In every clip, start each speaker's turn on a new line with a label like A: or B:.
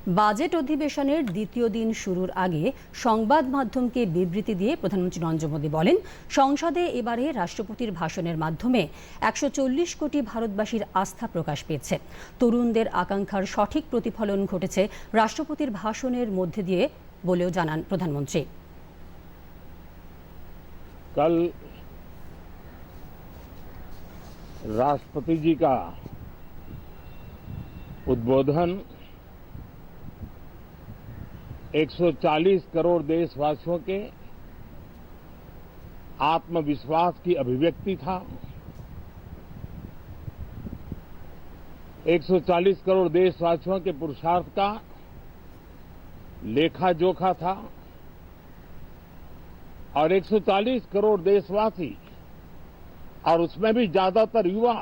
A: Budget অধিবেশনের দ্বিতীয় দিন শুরুর আগে সংবাদ মাধ্যমকে বিবৃতি দিয়ে প্রধানমন্ত্রী নরেন্দ্র মোদী বলেন, সংসদে এবারে রাষ্ট্রপতির ভাষণের মাধ্যমে ১৪০ কোটি ভারতবাসীর আস্থা প্রকাশ পেয়েছে। তরুণদের আকাঙ্ক্ষার সঠিক প্রতিফলন ঘটেছে রাষ্ট্রপতির ভাষণের মধ্যে দিয়ে বলেও জানান প্রধানমন্ত্রী।
B: कल राष्ट्रपति जी का उद्बोधन 140 करोड़ देशवासियों के आत्मविश्वास की अभिव्यक्ति था। 140 करोड़ देशवासियों के पुरुषार्थ का लेखा जोखा था और 140 करोड़ देशवासी और उसमें भी ज्यादातर युवा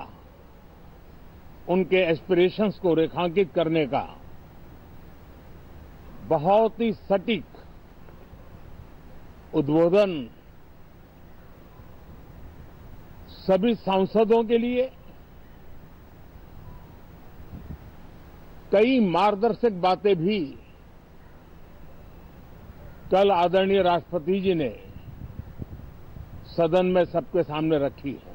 B: उनके एस्पिरेशंस को रेखांकित करने का बहुत ही सटीक उद्बोधन सभी सांसदों के लिए कई मार्गदर्शक बातें भी कल आदरणीय राष्ट्रपति जी ने सदन में सबके सामने रखी है।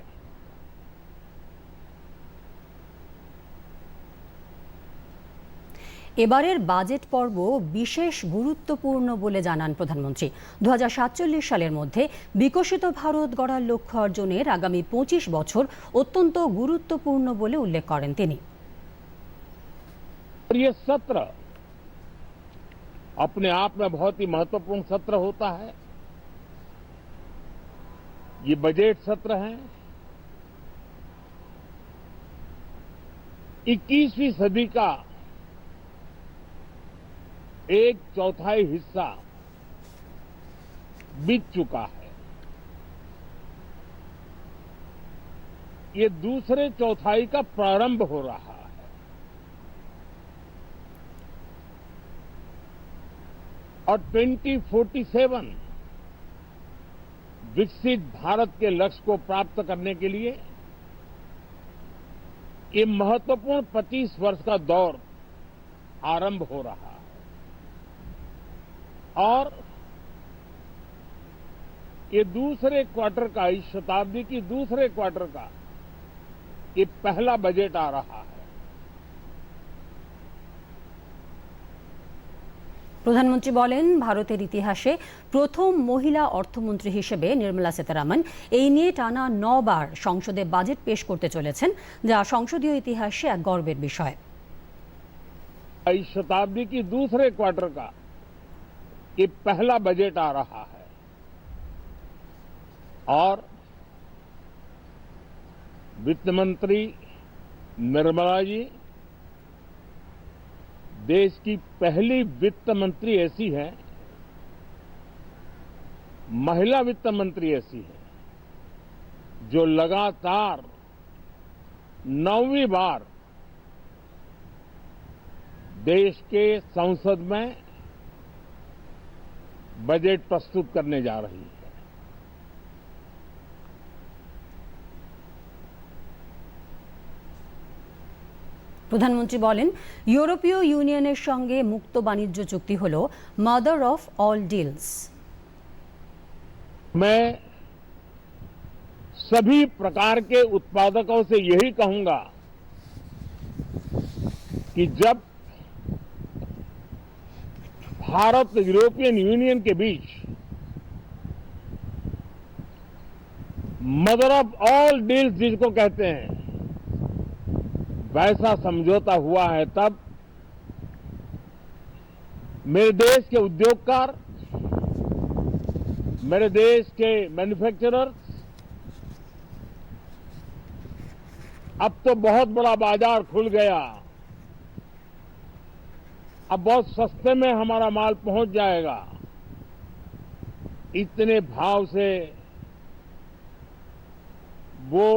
A: এবারের বাজেট পর্ব বিশেষ গুরুত্বপূর্ণ বলে জানান প্রধানমন্ত্রী। ২০৪৭ সালের মধ্যে বিকশিত ভারত গড়ার লক্ষ্য অর্জনের আগামী ২৫ বছর অত্যন্ত গুরুত্বপূর্ণ বলে উল্লেখ করেন তিনি।
B: ये सत्र अपने आप में बहुत ही महत्वपूर्ण सत्र होता है। ये बजट सत्र है। 21वीं सदी का एक चौथाई हिस्सा बीत चुका है। ये दूसरे चौथाई का प्रारंभ हो रहा है और 2047 विकसित भारत के लक्ष्य को प्राप्त करने के लिए ये महत्वपूर्ण 25 वर्ष का दौर आरंभ हो रहा है और ये दूसरे क्वार्टर का, इस शताब्दी की दूसरे क्वार्टर का ये पहला बजट आ रहा है।
A: প্রধানমন্ত্রী বলেন, ভারতের ইতিহাসে প্রথম মহিলা অর্থমন্ত্রী হিসেবে নির্মলা সীতারামন এই নিয়ে টানা 9 বার সংসদে বাজেট পেশ করতে চলেছেন, যা সংসদীয় ইতিহাসে এক গর্বের বিষয়।
B: इस शताब्दी की दूसरे क्वार्टर का ये पहला बजट आ रहा है और वित्त मंत्री निर्मला जी देश की पहली वित्त मंत्री ऐसी है, महिला वित्त मंत्री ऐसी है जो लगातार 9वीं बार देश के संसद में बजट प्रस्तुत करने जा रही है।
A: প্রধানমন্ত্রী বলেন, ইউরোপীয় ইউনিয়নের সঙ্গে মুক্ত বাণিজ্য চুক্তি হল মাদার অফ অল ডিলস।
B: मैं सभी प्रकार के उत्पादकों से यही कहूंगा कि जब भारत यूरोपियन यूनियन के बीच मदर ऑफ ऑल डील्स जिसको कहते हैं वैसा समझौता हुआ है, तब मेरे देश के उद्योगकार, मेरे देश के मैन्युफैक्चरर्स अब तो बहुत बड़ा बाजार खुल गया। अब बहुत सस्ते में हमारा माल पहुंच जाएगा। इतने भाव से वो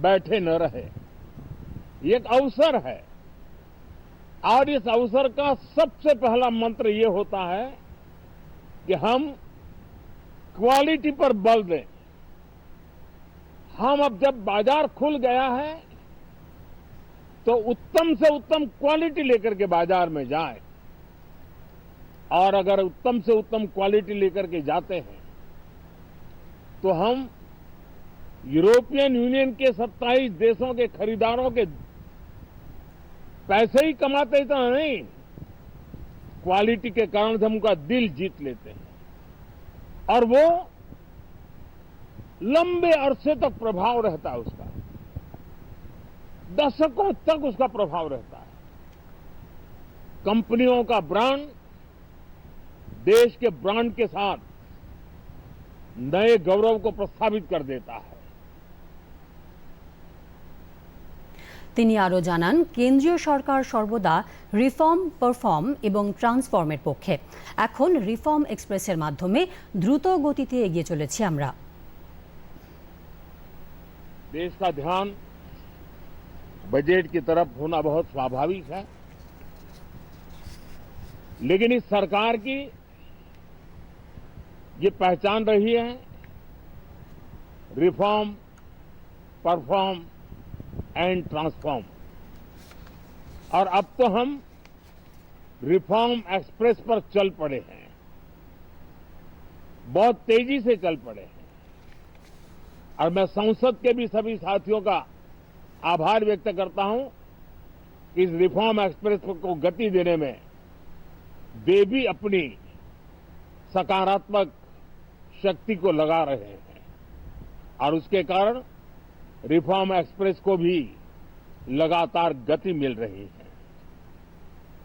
B: बैठे न रहे। ये एक अवसर है और इस अवसर का सबसे पहला मंत्र ये होता है कि हम क्वालिटी पर बल दें। हम अब जब बाजार खुल गया है तो उत्तम से उत्तम क्वालिटी लेकर के बाजार में जाए, और अगर उत्तम से उत्तम क्वालिटी लेकर के जाते हैं तो हम यूरोपियन यूनियन के 27 देशों के खरीदारों के पैसे ही कमाते इतना नहीं, क्वालिटी के कारण से हम उनका दिल जीत लेते हैं और वो लंबे अरसे तक प्रभाव रहता है उसका, दशकों तक उसका प्रभाव रहता है। कंपनियों का ब्रांड देश के ब्रांड के साथ नए गौरव को प्रस्थापित कर देता है।
A: তিনি আরও জানান, কেন্দ্রীয় সরকার সর্বদা রিফর্ম, পারফর্ম এবং ট্রান্সফর্মের পক্ষে। এখন রিফর্ম এক্সপ্রেসের মাধ্যমে দ্রুত গতিতে এগিয়ে চলেছি আমরা।
B: देश का ध्यान बजट की तरफ होना बहुत स्वाभाविक है, लेकिन इस सरकार की ये पहचान रही है रिफॉर्म, परफॉर्म एंड ट्रांसफॉर्म। और अब तो हम रिफॉर्म एक्सप्रेस पर चल पड़े हैं, बहुत तेजी से चल पड़े हैं। और मैं संसद के भी सभी साथियों का आभार व्यक्त करता हूं कि इस रिफॉर्म एक्सप्रेस को गति देने में वे भी अपनी सकारात्मक शक्ति को लगा रहे हैं और उसके कारण रिफॉर्म एक्सप्रेस को भी लगातार गति मिल रही है।